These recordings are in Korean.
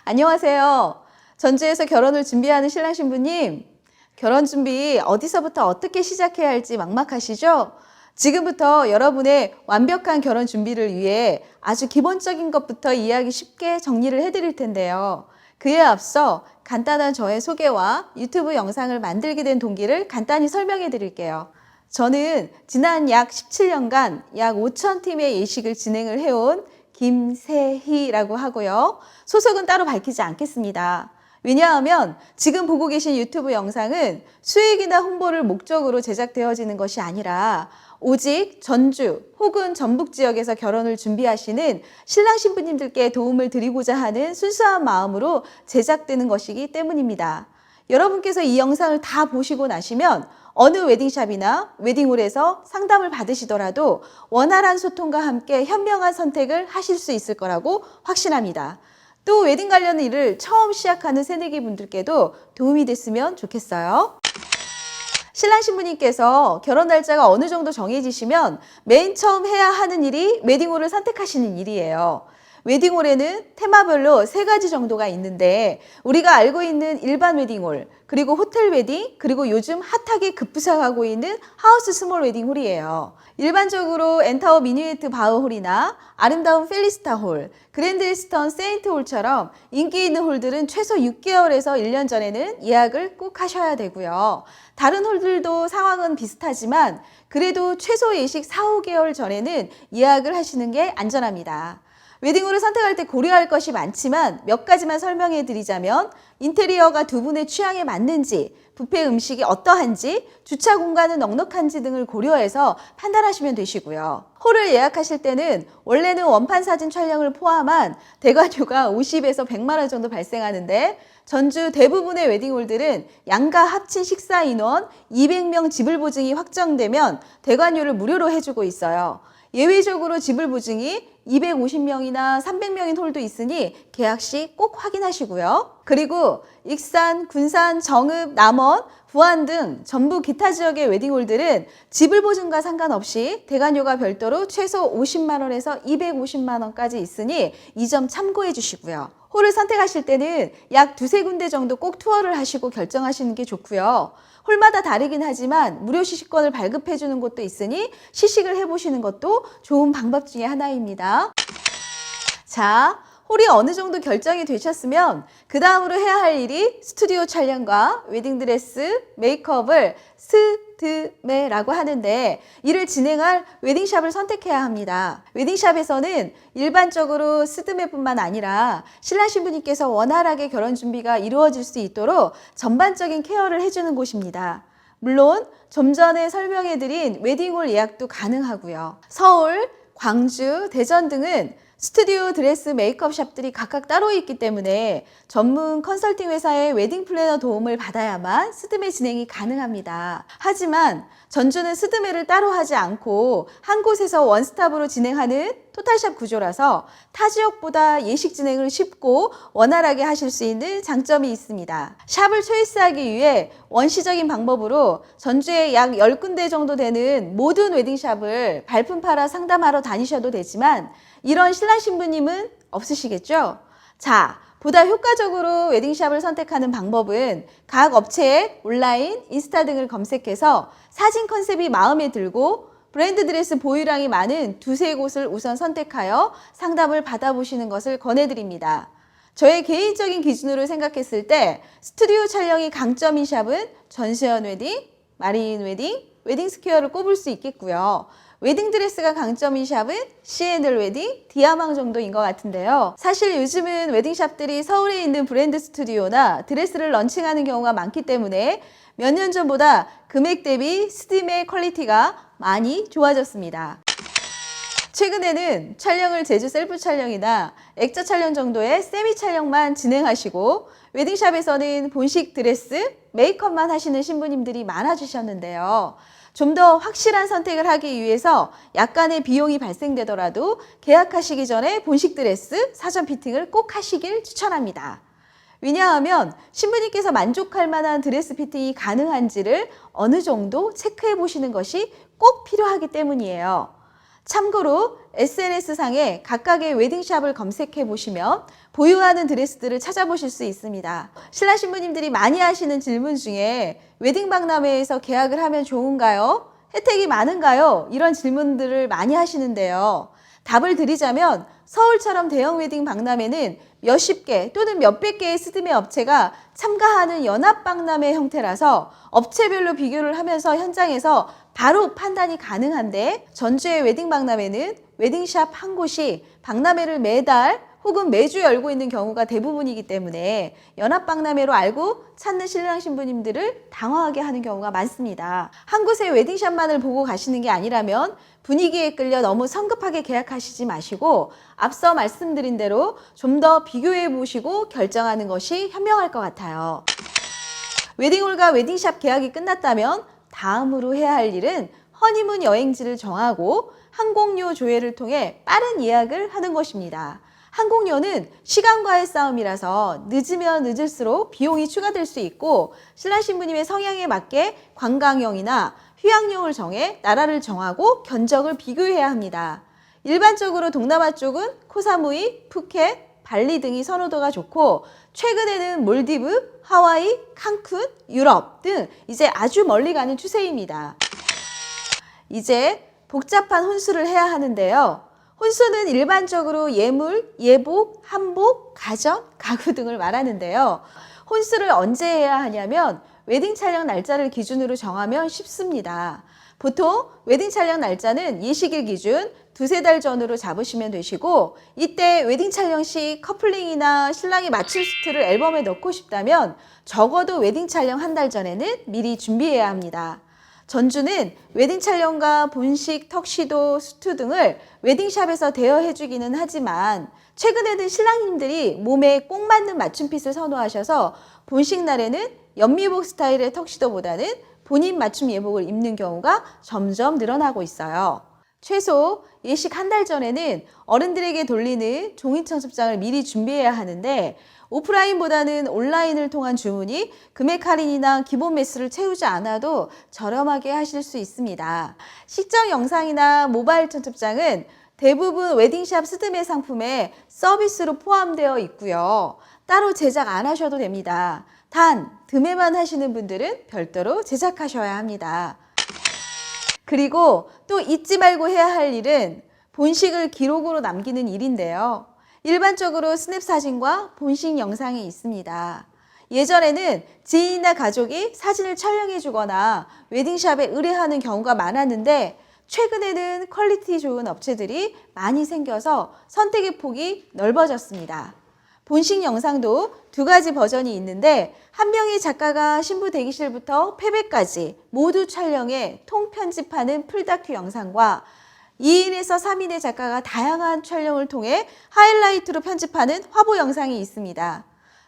안녕하세요. 전주에서 결혼을 준비하는 신랑 신부님, 결혼 준비 어디서부터 어떻게 시작해야 할지 막막하시죠? 지금부터 여러분의 완벽한 결혼 준비를 위해 아주 기본적인 것부터 이해하기 쉽게 정리를 해드릴 텐데요. 그에 앞서 간단한 저의 소개와 유튜브 영상을 만들게 된 동기를 간단히 설명해 드릴게요. 저는 지난 약 17년간 약 5천 팀의 예식을 진행을 해온 김세희라고 하고요. 소속은 따로 밝히지 않겠습니다. 왜냐하면 지금 보고 계신 유튜브 영상은 수익이나 홍보를 목적으로 제작되어지는 것이 아니라 오직 전주 혹은 전북 지역에서 결혼을 준비하시는 신랑 신부님들께 도움을 드리고자 하는 순수한 마음으로 제작되는 것이기 때문입니다. 여러분께서 이 영상을 다 보시고 나시면 어느 웨딩샵이나 웨딩홀에서 상담을 받으시더라도 원활한 소통과 함께 현명한 선택을 하실 수 있을 거라고 확신합니다. 또 웨딩 관련 일을 처음 시작하는 새내기 분들께도 도움이 됐으면 좋겠어요. 신랑 신부님께서 결혼 날짜가 어느 정도 정해지시면 맨 처음 해야 하는 일이 웨딩홀을 선택하시는 일이에요. 웨딩홀에는 테마별로 3가지 정도가 있는데 우리가 알고 있는 일반 웨딩홀, 그리고 호텔 웨딩, 그리고 요즘 핫하게 급부상하고 있는 하우스 스몰 웨딩홀이에요. 일반적으로 엔타워 미니웨트 바흐홀이나 아름다운 펠리스타 홀, 그랜드 힐스턴 세인트 홀처럼 인기 있는 홀들은 최소 6개월에서 1년 전에는 예약을 꼭 하셔야 되고요. 다른 홀들도 상황은 비슷하지만 그래도 최소 예식 4, 5개월 전에는 예약을 하시는 게 안전합니다. 웨딩홀을 선택할 때 고려할 것이 많지만 몇 가지만 설명해 드리자면 인테리어가 두 분의 취향에 맞는지, 뷔페 음식이 어떠한지, 주차 공간은 넉넉한지 등을 고려해서 판단하시면 되시고요. 홀을 예약하실 때는 원래는 원판 사진 촬영을 포함한 대관료가 50에서 100만 원 정도 발생하는데 전주 대부분의 웨딩홀들은 양가 합친 식사 인원 200명 지불 보증이 확정되면 대관료를 무료로 해주고 있어요. 예외적으로 지불 보증이 250명이나 300명인 홀도 있으니 계약 시 꼭 확인하시고요. 그리고 익산, 군산, 정읍, 남원, 부안 등 전북 기타 지역의 웨딩홀들은 지불 보증과 상관없이 대관료가 별도로 최소 50만 원에서 250만 원까지 있으니 이 점 참고해 주시고요. 홀을 선택하실 때는 약 2-3군데 정도 꼭 투어를 하시고 결정하시는 게 좋고요. 홀마다 다르긴 하지만 무료 시식권을 발급해 주는 곳도 있으니 시식을 해보시는 것도 좋은 방법 중에 하나입니다. 자, 홀이 어느 정도 결정이 되셨으면 그 다음으로 해야 할 일이 스튜디오 촬영과 웨딩드레스, 메이크업을 스드메라고 하는데 이를 진행할 웨딩샵을 선택해야 합니다. 웨딩샵에서는 일반적으로 스드메뿐만 아니라 신랑 신부님께서 원활하게 결혼 준비가 이루어질 수 있도록 전반적인 케어를 해주는 곳입니다. 물론 좀 전에 설명해드린 웨딩홀 예약도 가능하고요. 서울, 광주, 대전 등은 스튜디오 드레스 메이크업 샵들이 각각 따로 있기 때문에 전문 컨설팅 회사의 웨딩 플래너 도움을 받아야만 스드메 진행이 가능합니다. 하지만 전주는 스드메를 따로 하지 않고 한 곳에서 원스톱으로 진행하는 토탈샵 구조라서 타 지역보다 예식 진행을 쉽고 원활하게 하실 수 있는 장점이 있습니다. 샵을 초이스하기 위해 원시적인 방법으로 전주에 약 10군데 정도 되는 모든 웨딩샵을 발품 팔아 상담하러 다니셔도 되지만 이런 신랑 신부님은 없으시겠죠? 자, 보다 효과적으로 웨딩샵을 선택하는 방법은 각 업체의 온라인, 인스타 등을 검색해서 사진 컨셉이 마음에 들고 브랜드 드레스 보유량이 많은 2-3곳을 우선 선택하여 상담을 받아보시는 것을 권해드립니다. 저의 개인적인 기준으로 생각했을 때 스튜디오 촬영이 강점인 샵은 전시현 웨딩, 마리인 웨딩, 웨딩 스퀘어를 꼽을 수 있겠고요. 웨딩 드레스가 강점인 샵은 C&L 웨딩, 디아망 정도인 것 같은데요. 사실 요즘은 웨딩샵들이 서울에 있는 브랜드 스튜디오나 드레스를 런칭하는 경우가 많기 때문에 몇 년 전보다 금액 대비 스드메 퀄리티가 많이 좋아졌습니다. 최근에는 촬영을 제주 셀프 촬영이나 액자 촬영 정도의 세미 촬영만 진행하시고 웨딩샵에서는 본식 드레스, 메이크업만 하시는 신부님들이 많아지셨는데요. 좀 더 확실한 선택을 하기 위해서 약간의 비용이 발생되더라도 계약하시기 전에 본식 드레스, 사전 피팅을 꼭 하시길 추천합니다. 왜냐하면 신부님께서 만족할 만한 드레스 피팅이 가능한지를 어느 정도 체크해 보시는 것이 꼭 필요하기 때문이에요. 참고로 SNS상에 각각의 웨딩샵을 검색해 보시면 보유하는 드레스들을 찾아보실 수 있습니다. 신랑 신부님들이 많이 하시는 질문 중에 웨딩 박람회에서 계약을 하면 좋은가요? 혜택이 많은가요? 이런 질문들을 많이 하시는데요. 답을 드리자면 서울처럼 대형 웨딩 박람회는 몇십 개 또는 몇백 개의 스드메 업체가 참가하는 연합 박람회 형태라서 업체별로 비교를 하면서 현장에서 바로 판단이 가능한데, 전주의 웨딩 박람회는 웨딩샵 한 곳이 박람회를 매달 혹은 매주 열고 있는 경우가 대부분이기 때문에 연합 박람회로 알고 찾는 신랑 신부님들을 당황하게 하는 경우가 많습니다. 한 곳의 웨딩샵만을 보고 가시는 게 아니라면 분위기에 끌려 너무 성급하게 계약하시지 마시고 앞서 말씀드린 대로 좀 더 비교해 보시고 결정하는 것이 현명할 것 같아요. 웨딩홀과 웨딩샵 계약이 끝났다면 다음으로 해야 할 일은 허니문 여행지를 정하고 항공료 조회를 통해 빠른 예약을 하는 것입니다. 항공료는 시간과의 싸움이라서 늦으면 늦을수록 비용이 추가될 수 있고, 신랑 신부님의 성향에 맞게 관광형이나 휴양용을 정해 나라를 정하고 견적을 비교해야 합니다. 일반적으로 동남아 쪽은 코사무이, 푸켓, 발리 등이 선호도가 좋고, 최근에는 몰디브, 하와이, 칸쿤, 유럽 등 이제 아주 멀리 가는 추세입니다. 이제 복잡한 혼수를 해야 하는데요. 혼수는 일반적으로 예물, 예복, 한복, 가전, 가구 등을 말하는데요. 혼수를 언제 해야 하냐면 웨딩 촬영 날짜를 기준으로 정하면 쉽습니다. 보통 웨딩 촬영 날짜는 예식일 기준 두세 달 전으로 잡으시면 되시고, 이때 웨딩 촬영 시 커플링이나 신랑이 맞춤 수트를 앨범에 넣고 싶다면 적어도 웨딩 촬영 한 달 전에는 미리 준비해야 합니다. 전주는 웨딩 촬영과 본식, 턱시도, 수트 등을 웨딩샵에서 대여해주기는 하지만 최근에는 신랑님들이 몸에 꼭 맞는 맞춤핏을 선호하셔서 본식 날에는 연미복 스타일의 턱시도보다는 본인 맞춤 예복을 입는 경우가 점점 늘어나고 있어요. 최소 예식 한 달 전에는 어른들에게 돌리는 종이청첩장을 미리 준비해야 하는데, 오프라인보다는 온라인을 통한 주문이 금액 할인이나 기본 매수를 채우지 않아도 저렴하게 하실 수 있습니다. 시청 영상이나 모바일 청첩장은 대부분 웨딩샵 스드메 상품에 서비스로 포함되어 있고요. 따로 제작 안 하셔도 됩니다. 단 드메만 하시는 분들은 별도로 제작하셔야 합니다. 그리고 또 잊지 말고 해야 할 일은 본식을 기록으로 남기는 일인데요. 일반적으로 스냅 사진과 본식 영상이 있습니다. 예전에는 지인이나 가족이 사진을 촬영해 주거나 웨딩샵에 의뢰하는 경우가 많았는데, 최근에는 퀄리티 좋은 업체들이 많이 생겨서 선택의 폭이 넓어졌습니다. 본식 영상도 두 가지 버전이 있는데, 한 명의 작가가 신부 대기실부터 패배까지 모두 촬영해 통편집하는 풀다큐 영상과 2인에서 3인의 작가가 다양한 촬영을 통해 하이라이트로 편집하는 화보 영상이 있습니다.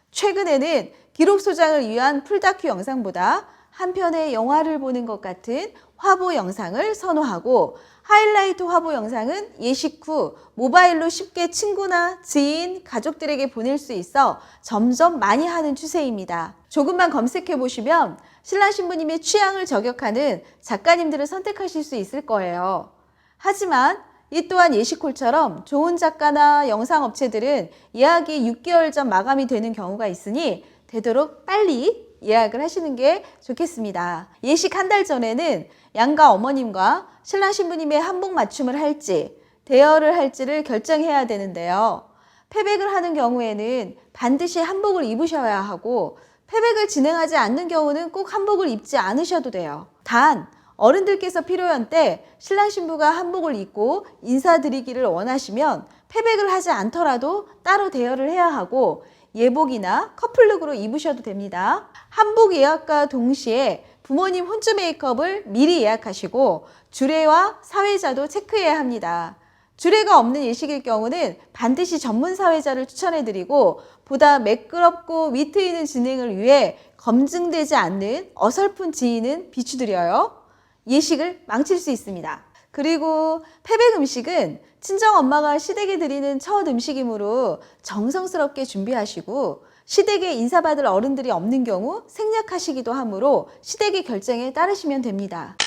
최근에는 기록 소장을 위한 풀다큐 영상보다 한 편의 영화를 보는 것 같은 화보 영상을 선호하고, 하이라이트 화보 영상은 예식 후 모바일로 쉽게 친구나 지인, 가족들에게 보낼 수 있어 점점 많이 하는 추세입니다. 조금만 검색해 보시면 신랑 신부님의 취향을 저격하는 작가님들을 선택하실 수 있을 거예요. 하지만 이 또한 예식홀처럼 좋은 작가나 영상업체들은 예약이 6개월 전 마감이 되는 경우가 있으니 되도록 빨리 예약을 하시는 게 좋겠습니다. 예식 한 달 전에는 양가 어머님과 신랑 신부님의 한복 맞춤을 할지 대여를 할지를 결정해야 되는데요. 패백을 하는 경우에는 반드시 한복을 입으셔야 하고, 패백을 진행하지 않는 경우는 꼭 한복을 입지 않으셔도 돼요. 단 어른들께서 필요한 때 신랑 신부가 한복을 입고 인사드리기를 원하시면 패백을 하지 않더라도 따로 대여를 해야 하고, 예복이나 커플룩으로 입으셔도 됩니다. 한복 예약과 동시에 부모님 혼주 메이크업을 미리 예약하시고 주례와 사회자도 체크해야 합니다. 주례가 없는 예식일 경우는 반드시 전문 사회자를 추천해드리고, 보다 매끄럽고 위트 있는 진행을 위해 검증되지 않는 어설픈 지인은 비추드려요. 예식을 망칠 수 있습니다. 그리고 패백 음식은 친정엄마가 시댁에 드리는 첫 음식이므로 정성스럽게 준비하시고, 시댁에 인사받을 어른들이 없는 경우 생략하시기도 하므로 시댁의 결정에 따르시면 됩니다.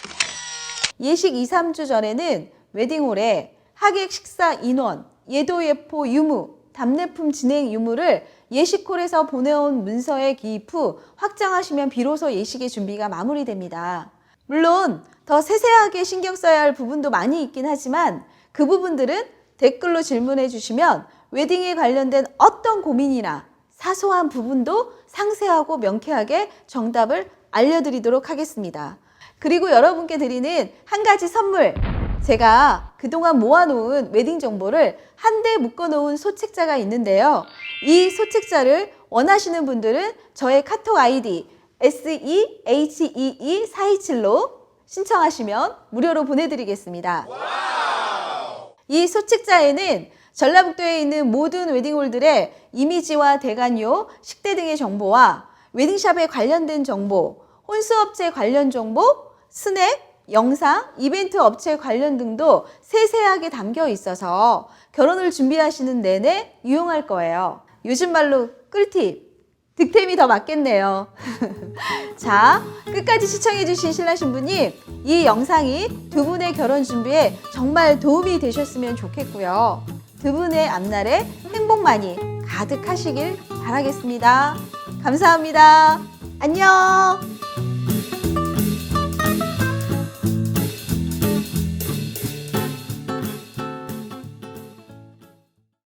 예식 2, 3주 전에는 웨딩홀에 하객 식사 인원, 예도 예포 유무, 답례품 진행 유무를 예식콜에서 보내온 문서에 기입 후 확정하시면 비로소 예식의 준비가 마무리됩니다. 물론 더 세세하게 신경 써야 할 부분도 많이 있긴 하지만 그 부분들은 댓글로 질문해 주시면 웨딩에 관련된 어떤 고민이나 사소한 부분도 상세하고 명쾌하게 정답을 알려드리도록 하겠습니다. 그리고 여러분께 드리는 한 가지 선물, 제가 그동안 모아놓은 웨딩 정보를 한데 묶어놓은 소책자가 있는데요. 이 소책자를 원하시는 분들은 저의 카톡 아이디 SEHEE427로 신청하시면 무료로 보내드리겠습니다. 이 소책자에는 전라북도에 있는 모든 웨딩홀들의 이미지와 대관료, 식대 등의 정보와 웨딩샵에 관련된 정보, 혼수업체 관련 정보, 스냅, 영상, 이벤트 업체 관련 등도 세세하게 담겨 있어서 결혼을 준비하시는 내내 유용할 거예요. 요즘 말로 꿀팁, 득템이 더 맞겠네요. 자, 끝까지 시청해주신 신랑 신부님, 이 영상이 두 분의 결혼 준비에 정말 도움이 되셨으면 좋겠고요. 두 분의 앞날에 행복 많이 가득하시길 바라겠습니다. 감사합니다. 안녕.